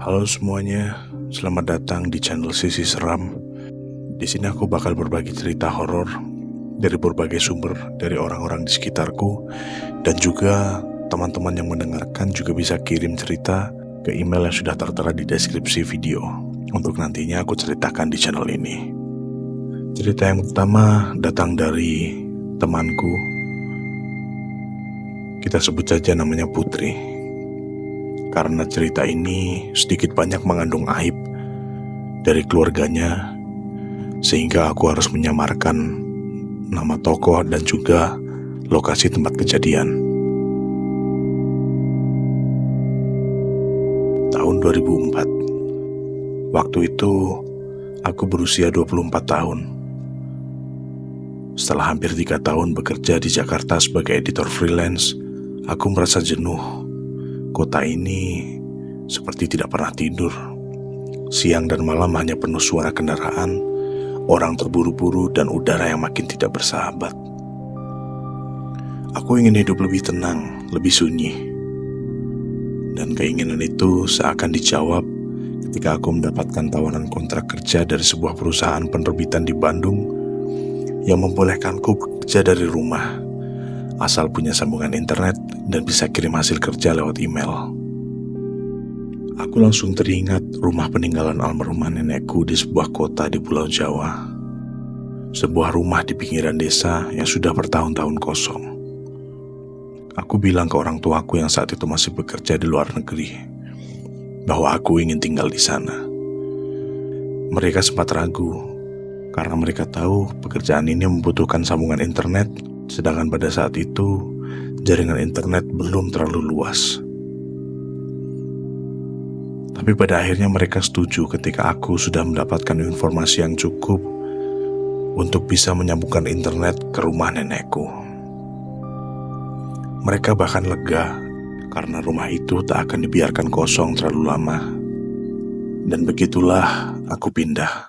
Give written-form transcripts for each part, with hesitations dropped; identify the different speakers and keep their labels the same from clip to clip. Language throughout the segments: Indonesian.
Speaker 1: Halo semuanya, selamat datang di channel Sisi Seram. Di sini aku bakal berbagi cerita horor dari berbagai sumber dari orang-orang di sekitarku, dan juga teman-teman yang mendengarkan juga bisa kirim cerita ke email yang sudah tertera di deskripsi video untuk nantinya aku ceritakan di channel ini. Cerita yang pertama datang dari temanku. Kita sebut saja namanya Putri. Karena cerita ini sedikit banyak mengandung aib dari keluarganya, sehingga aku harus menyamarkan nama tokoh dan juga lokasi tempat kejadian. Tahun 2004. Waktu itu aku berusia 24 tahun. Setelah hampir 3 tahun bekerja di Jakarta sebagai editor freelance, aku merasa jenuh. Kota ini seperti tidak pernah tidur. Siang dan malam hanya penuh suara kendaraan, orang terburu-buru, dan udara yang makin tidak bersahabat. Aku ingin hidup lebih tenang, lebih sunyi. Dan keinginan itu seakan dijawab ketika aku mendapatkan tawaran kontrak kerja dari sebuah perusahaan penerbitan di Bandung yang membolehkanku bekerja dari rumah, asal punya sambungan internet dan bisa kirim hasil kerja lewat email. Aku langsung teringat rumah peninggalan almarhumah nenekku di sebuah kota di Pulau Jawa. Sebuah rumah di pinggiran desa yang sudah bertahun-tahun kosong. Aku bilang ke orang tuaku yang saat itu masih bekerja di luar negeri bahwa aku ingin tinggal di sana. Mereka sempat ragu karena mereka tahu pekerjaan ini membutuhkan sambungan internet, sedangkan pada saat itu jaringan internet belum terlalu luas. Tapi pada akhirnya mereka setuju ketika aku sudah mendapatkan informasi yang cukup untuk bisa menyambungkan internet ke rumah nenekku. Mereka bahkan lega karena rumah itu tak akan dibiarkan kosong terlalu lama. Dan begitulah aku pindah.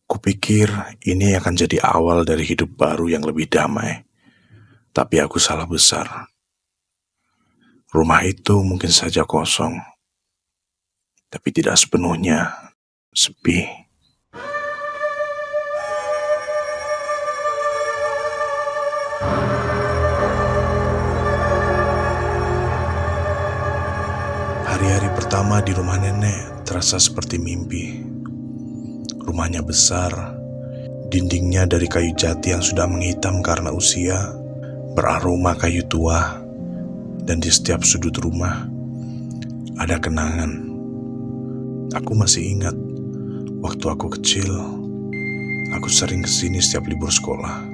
Speaker 1: Kupikir ini akan jadi awal dari hidup baru yang lebih damai. Tapi aku salah besar. Rumah itu mungkin saja kosong, tapi tidak sepenuhnya sepi. Hari-hari pertama di rumah nenek terasa seperti mimpi. Rumahnya besar, dindingnya dari kayu jati yang sudah menghitam karena usia, beraroma kayu tua, dan di setiap sudut rumah ada kenangan. Aku masih ingat waktu aku kecil, aku sering kesini setiap libur sekolah.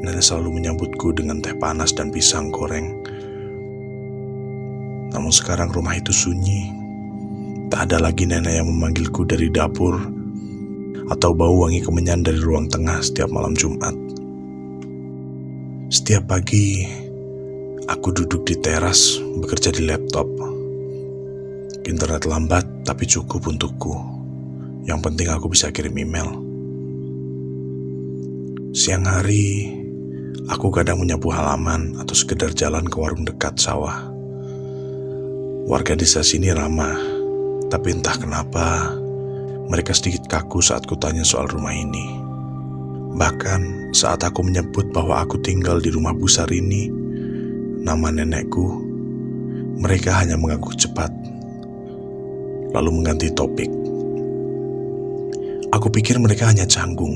Speaker 1: Nenek selalu menyambutku dengan teh panas dan pisang goreng. Namun sekarang rumah itu sunyi. Tak ada lagi nenek yang memanggilku dari dapur atau bau wangi kemenyan dari ruang tengah setiap malam Jumat. Setiap pagi, aku duduk di teras bekerja di laptop. Internet lambat tapi cukup untukku. Yang penting aku bisa kirim email. Siang hari, aku kadang menyapu halaman atau sekedar jalan ke warung dekat sawah. Warga desa sini ramah, tapi entah kenapa mereka sedikit kaku saat kutanya soal rumah ini. Bahkan saat aku menyebut bahwa aku tinggal di rumah besar ini, nama nenekku, mereka hanya mengangguk cepat, lalu mengganti topik. Aku pikir mereka hanya canggung,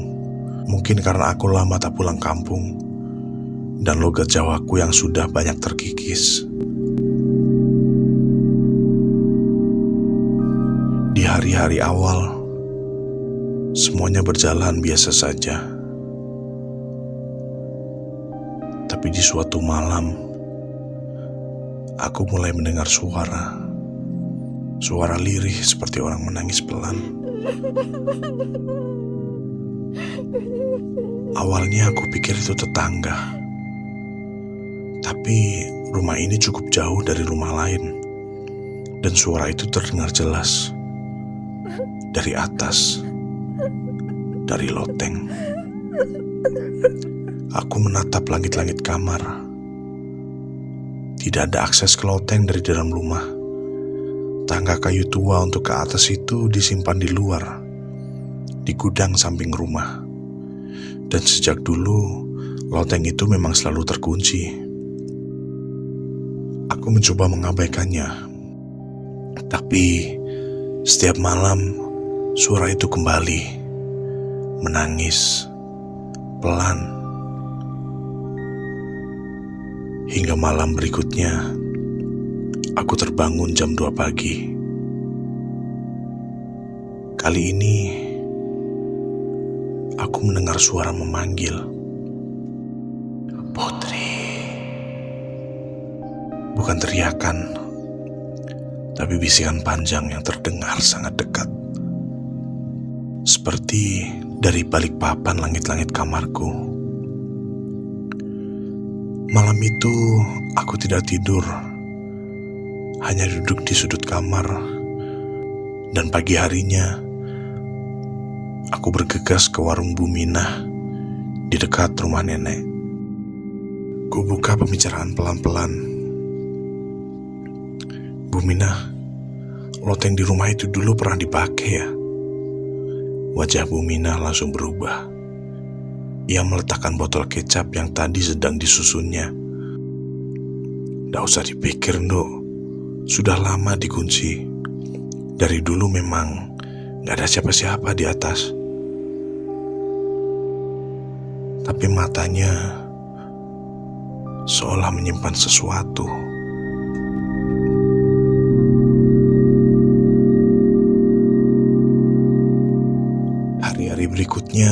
Speaker 1: mungkin karena aku lama tak pulang kampung, dan logat Jawaku yang sudah banyak terkikis. Di hari-hari awal, semuanya berjalan biasa saja. Tapi di suatu malam, aku mulai mendengar suara lirih seperti orang menangis pelan. Awalnya aku pikir itu tetangga. Tapi rumah ini cukup jauh dari rumah lain, dan suara itu terdengar jelas. Dari atas, dari loteng. Aku menatap langit-langit kamar. Tidak ada akses ke loteng dari dalam rumah. Tangga kayu tua untuk ke atas itu disimpan di luar, di gudang samping rumah. Dan sejak dulu, loteng itu memang selalu terkunci. Aku mencoba mengabaikannya, tapi setiap malam suara itu kembali, menangis, pelan. Hingga malam berikutnya, aku terbangun jam 2 pagi. Kali ini, aku mendengar suara memanggil, "Putri." Bukan teriakan, tapi bisikan panjang yang terdengar sangat dekat. Seperti dari balik papan langit-langit kamarku. Malam itu, aku tidak tidur. Hanya duduk di sudut kamar. Dan pagi harinya, aku bergegas ke warung Bu Minah di dekat rumah nenek. Ku buka pembicaraan pelan-pelan. "Bu Minah, loteng di rumah itu dulu pernah dipakai ya?" Wajah Bu Minah langsung berubah. Ia meletakkan botol kecap yang tadi sedang disusunnya. "Nggak usah dipikir, Nduk. Sudah lama dikunci. Dari dulu memang nggak ada siapa-siapa di atas. Tapi matanya seolah menyimpan sesuatu." Hari-hari berikutnya,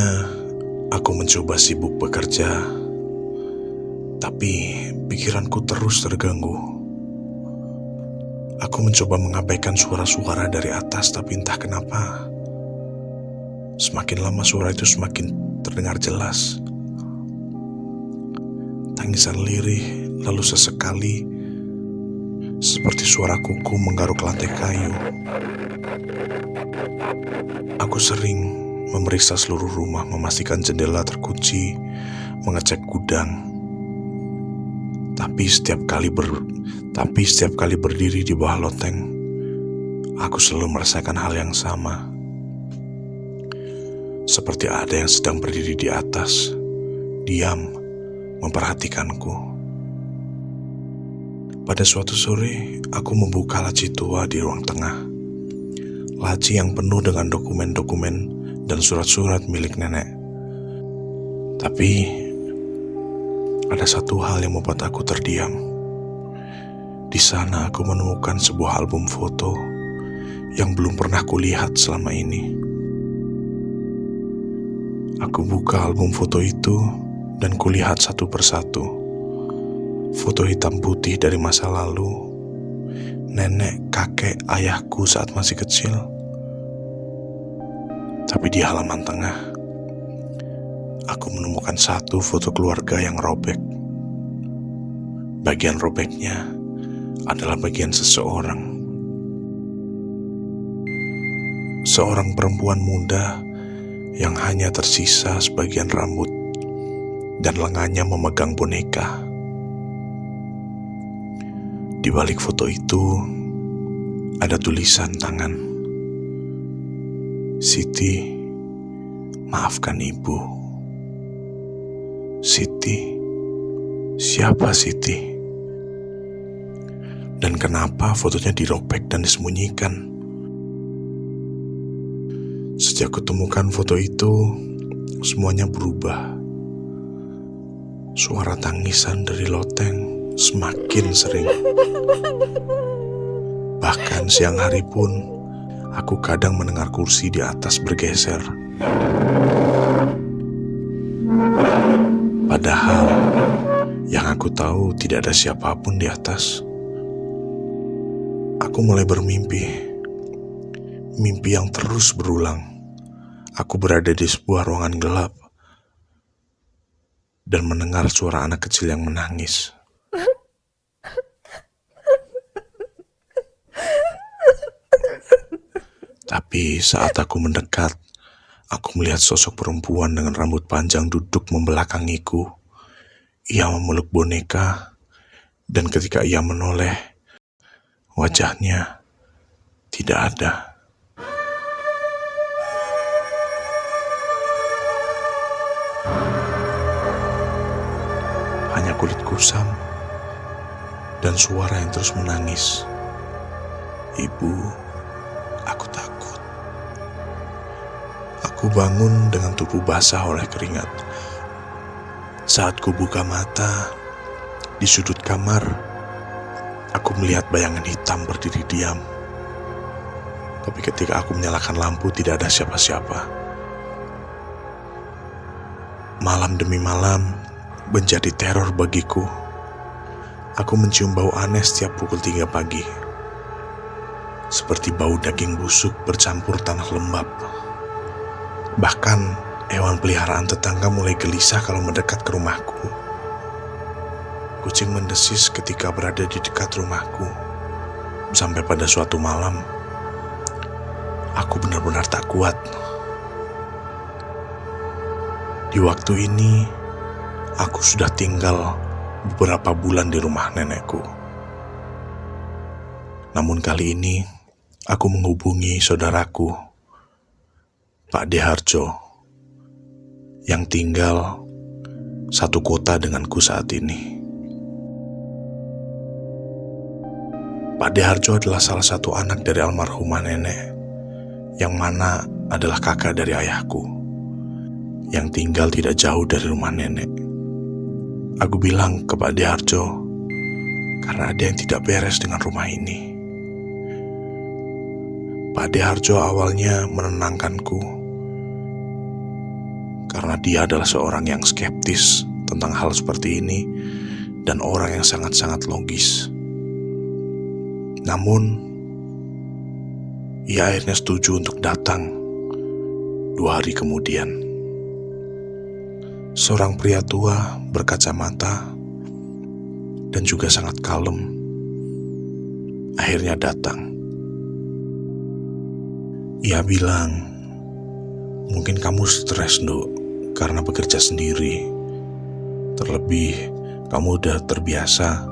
Speaker 1: aku mencoba sibuk bekerja, tapi pikiranku terus terganggu. Aku mencoba mengabaikan suara-suara dari atas, tapi entah kenapa, semakin lama suara itu semakin terdengar jelas. Tangisan lirih, lalu sesekali seperti suara kuku menggaruk lantai kayu. Aku sering memeriksa seluruh rumah, memastikan jendela terkunci, mengecek gudang. Tapi setiap kali berdiri di bawah loteng, aku selalu merasakan hal yang sama. Seperti ada yang sedang berdiri di atas, diam, memperhatikanku. Pada suatu sore, aku membuka laci tua di ruang tengah. Laci yang penuh dengan dokumen-dokumen dan surat-surat milik nenek. Tapi ada satu hal yang membuat aku terdiam. Di sana aku menemukan sebuah album foto yang belum pernah kulihat selama ini. Aku buka album foto itu dan kulihat satu persatu. Foto hitam putih dari masa lalu, nenek, kakek, ayahku saat masih kecil. Tapi di halaman tengah, aku menemukan satu foto keluarga yang robek. Bagian robeknya adalah bagian seseorang. Seorang perempuan muda yang hanya tersisa sebagian rambut dan lengannya memegang boneka. Di balik foto itu ada tulisan tangan. "Siti, maafkan ibu." Siti? Siapa Siti? Dan kenapa fotonya dirobek dan disembunyikan? Sejak kutemukan foto itu, semuanya berubah. Suara tangisan dari loteng semakin sering. Bahkan siang hari pun, aku kadang mendengar kursi di atas bergeser. Padahal yang aku tahu tidak ada siapapun di atas. Aku mulai bermimpi. Mimpi yang terus berulang. Aku berada di sebuah ruangan gelap dan mendengar suara anak kecil yang menangis. Tapi saat aku mendekat, aku melihat sosok perempuan dengan rambut panjang duduk membelakangiku. Ia memeluk boneka, dan ketika ia menoleh, wajahnya tidak ada. Hanya kulit kusam dan suara yang terus menangis. Ibu, aku takut. Aku bangun dengan tubuh basah oleh keringat. Saat ku buka mata, di sudut kamar, aku melihat bayangan hitam berdiri diam. Tapi ketika aku menyalakan lampu, tidak ada siapa-siapa. Malam demi malam menjadi teror bagiku. Aku mencium bau aneh setiap pukul 3 pagi. Seperti bau daging busuk bercampur tanah lembab. Bahkan hewan peliharaan tetangga mulai gelisah kalau mendekat ke rumahku. Kucing mendesis ketika berada di dekat rumahku. Sampai pada suatu malam, aku benar-benar tak kuat. Di waktu ini, aku sudah tinggal beberapa bulan di rumah nenekku. Namun kali ini, aku menghubungi saudaraku, Pak Deharjo, yang tinggal satu kota denganku saat ini. Pak Deharjo adalah salah satu anak dari almarhumah nenek, yang mana adalah kakak dari ayahku, yang tinggal tidak jauh dari rumah nenek. Aku bilang ke Pak Deharjo, karena ada yang tidak beres dengan rumah ini. Pak Deharjo awalnya menenangkanku, karena dia adalah seorang yang skeptis tentang hal seperti ini dan orang yang sangat-sangat logis. Namun, ia akhirnya setuju untuk datang 2 hari kemudian. Seorang pria tua berkacamata dan juga sangat kalem akhirnya datang. Ia bilang, mungkin kamu stres, Nduk, karena bekerja sendiri. Terlebih, kamu udah terbiasa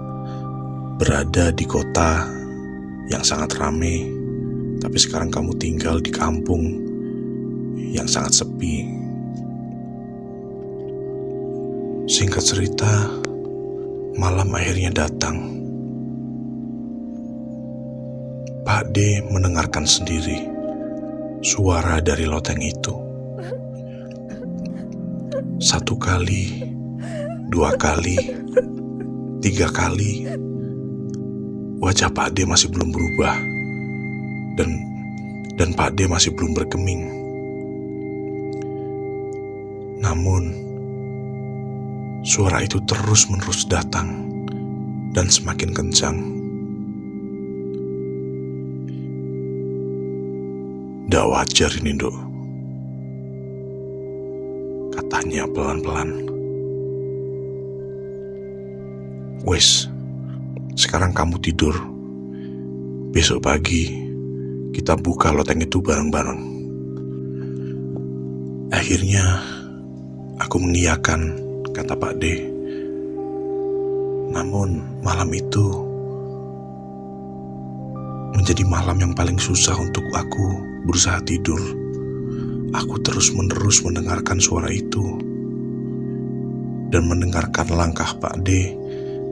Speaker 1: berada di kota yang sangat ramai, tapi sekarang kamu tinggal di kampung yang sangat sepi. Singkat cerita, malam akhirnya datang. Pak D mendengarkan sendiri suara dari loteng itu. 1 kali, 2 kali, 3 kali, wajah Pak D masih belum berubah, dan Pak D masih belum bergeming. Namun, suara itu terus-menerus datang dan semakin kencang. "Nggak wajar ini, Nduk," katanya pelan-pelan. "Wes, sekarang kamu tidur. Besok pagi kita buka loteng itu bareng-bareng." Akhirnya aku mengiyakan kata Pak D. Namun malam itu menjadi malam yang paling susah untuk aku berusaha tidur. Aku terus-menerus mendengarkan suara itu dan mendengarkan langkah Pak D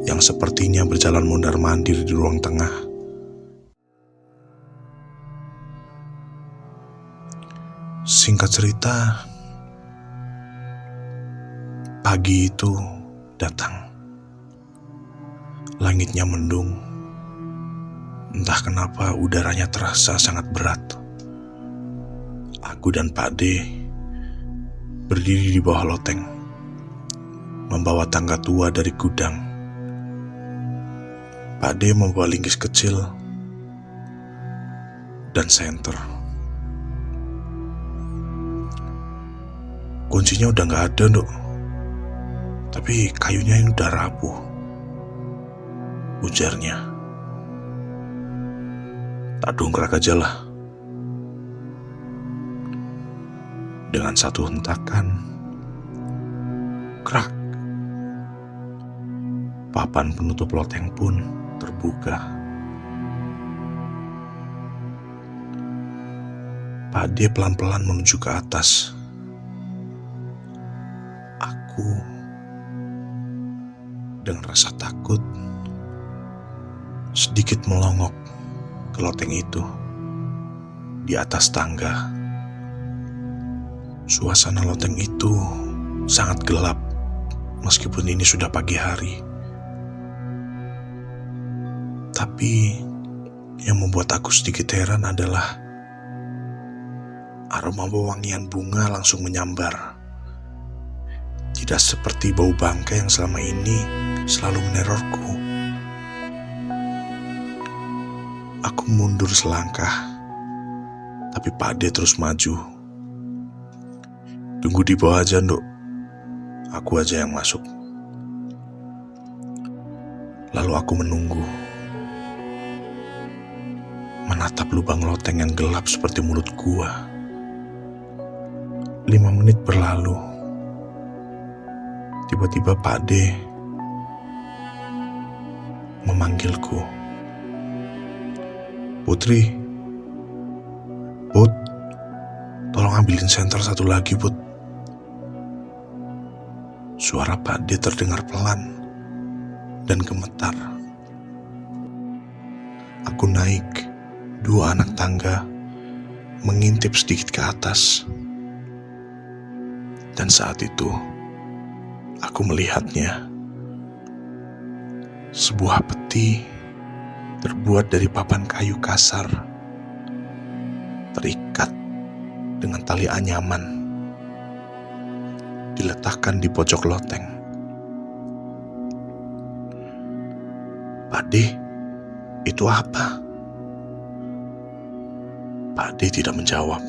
Speaker 1: yang sepertinya berjalan mondar-mandir di ruang tengah. Singkat cerita, pagi itu datang. Langitnya mendung. Entah kenapa udaranya terasa sangat berat. Aku dan Pak D berdiri di bawah loteng, membawa tangga tua dari gudang. Pak D membawa linggis kecil dan senter. "Kuncinya udah gak ada, Nduk. Tapi kayunya ini udah rapuh," ujarnya. "Tak dongkrak aja lah." Dengan satu hentakan, krak, papan penutup loteng pun terbuka. Pak D pelan-pelan menuju ke atas. Aku dengan rasa takut sedikit melongok ke loteng itu di atas tangga. Suasana loteng itu sangat gelap meskipun ini sudah pagi hari. Tapi yang membuat aku sedikit heran adalah aroma wewangian bunga langsung menyambar. Tidak seperti bau bangkai yang selama ini selalu menerorku. Aku mundur selangkah, tapi Pak D terus maju. Tunggu di bawah aja, Nduk. Aku aja yang masuk. Lalu aku menunggu, menatap lubang loteng yang gelap seperti mulut gua. 5 menit berlalu. Tiba-tiba Pak D memanggilku. Putri, Put, tolong ambilin senter satu lagi, Put. Suara Pak D terdengar pelan dan gemetar. Aku naik 2 anak tangga, mengintip sedikit ke atas. Dan saat itu, aku melihatnya. Sebuah peti terbuat dari papan kayu kasar, terikat dengan tali anyaman, diletakkan di pojok loteng. Pak D, itu apa? Pak D tidak menjawab.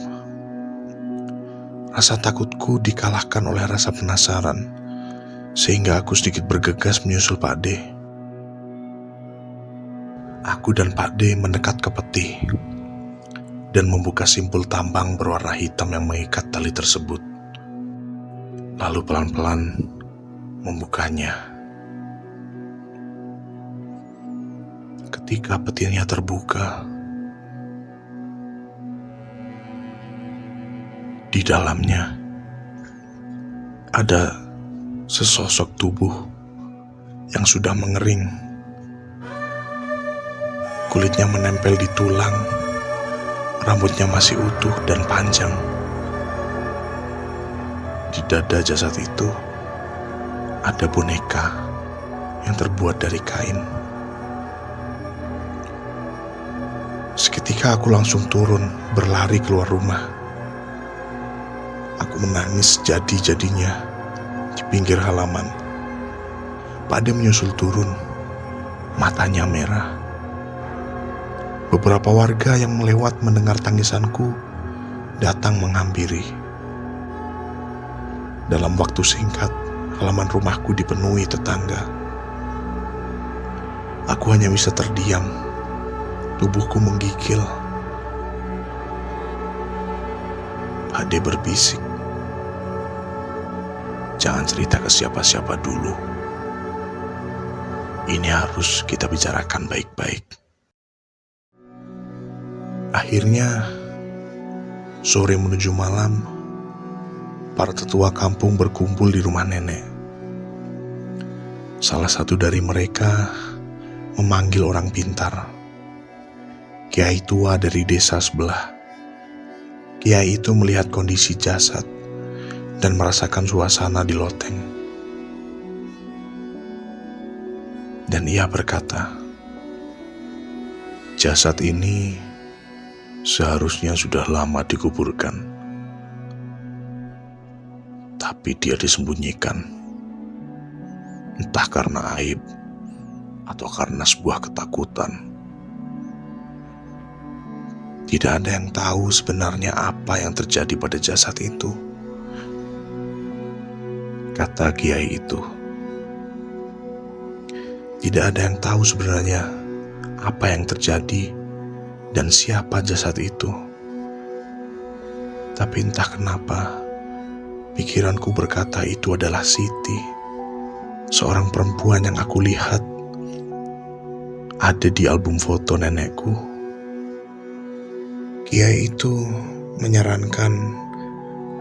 Speaker 1: Rasa takutku dikalahkan oleh rasa penasaran, sehingga aku sedikit bergegas menyusul Pak D. Aku dan Pak D mendekat ke peti dan membuka simpul tambang berwarna hitam yang mengikat tali tersebut. Lalu pelan-pelan membukanya. Ketika petinya terbuka, di dalamnya ada sesosok tubuh yang sudah mengering. Kulitnya menempel di tulang, rambutnya masih utuh dan panjang. Di dada jasad itu ada boneka yang terbuat dari kain. Seketika aku langsung turun, berlari keluar rumah. Aku menangis jadi-jadinya di pinggir halaman. Pak D menyusul turun, matanya merah. Beberapa warga yang melewat mendengar tangisanku datang menghampiri. Dalam waktu singkat, halaman rumahku dipenuhi tetangga. Aku hanya bisa terdiam, tubuhku menggigil. Pak D berbisik, jangan cerita ke siapa-siapa dulu. Ini harus kita bicarakan baik-baik. Akhirnya, sore menuju malam, para tetua kampung berkumpul di rumah nenek. Salah satu dari mereka memanggil orang pintar, kiai tua dari desa sebelah. Kiai itu melihat kondisi jasad dan merasakan suasana di loteng. Dan ia berkata, jasad ini seharusnya sudah lama dikuburkan, tapi dia disembunyikan, entah karena aib atau karena sebuah ketakutan. Tidak ada yang tahu sebenarnya apa yang terjadi pada jasad itu, kata kiai itu. Tidak ada yang tahu sebenarnya apa yang terjadi dan siapa jasad itu. Tapi entah kenapa, pikiranku berkata itu adalah Siti, seorang perempuan yang aku lihat ada di album foto nenekku. Kiai itu menyarankan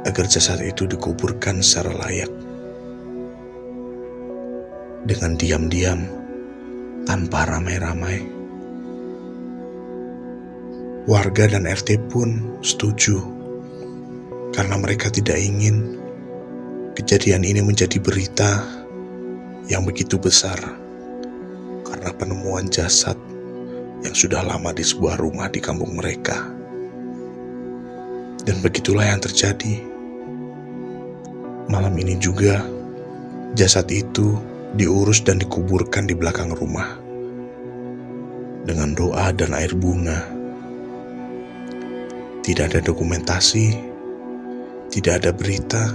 Speaker 1: agar jasad itu dikuburkan secara layak. Dengan diam-diam, tanpa ramai-ramai. Warga dan RT pun setuju, karena mereka tidak ingin kejadian ini menjadi berita yang begitu besar, karena penemuan jasad yang sudah lama di sebuah rumah di kampung mereka. Dan begitulah yang terjadi. Malam ini juga, jasad itu diurus dan dikuburkan di belakang rumah dengan doa dan air bunga. Tidak ada dokumentasi, tidak ada berita,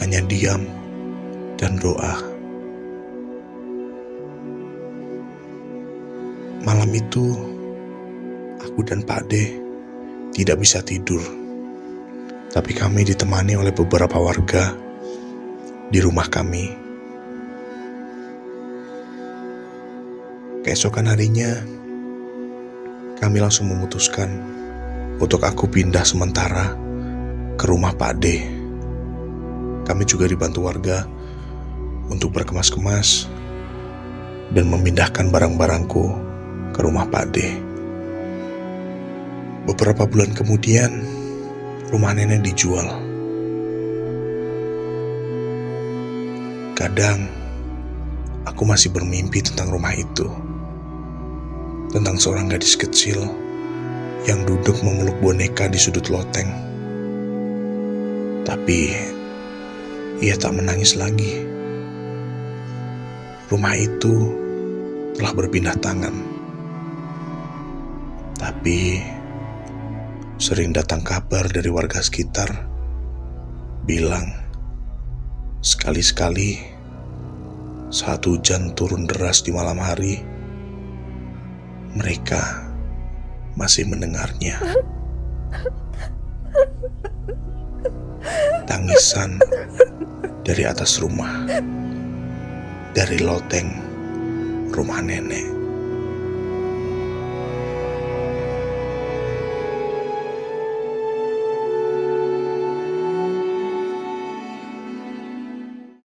Speaker 1: hanya diam dan doa. Malam itu, aku dan Pak D tidak bisa tidur, tapi kami ditemani oleh beberapa warga di rumah kami. Keesokan harinya, kami langsung memutuskan untuk aku pindah sementara ke rumah Pak D. Kami juga dibantu warga untuk berkemas-kemas dan memindahkan barang-barangku ke rumah Pak D. Beberapa bulan kemudian, rumah nenek dijual. Kadang, aku masih bermimpi tentang rumah itu. Tentang seorang gadis kecil yang duduk memeluk boneka di sudut loteng. Tapi, ia tak menangis lagi. Rumah itu telah berpindah tangan. Tapi, sering datang kabar dari warga sekitar, bilang, sekali-sekali saat hujan turun deras di malam hari, mereka masih mendengarnya. Tangisan dari atas rumah, dari loteng rumah nenek.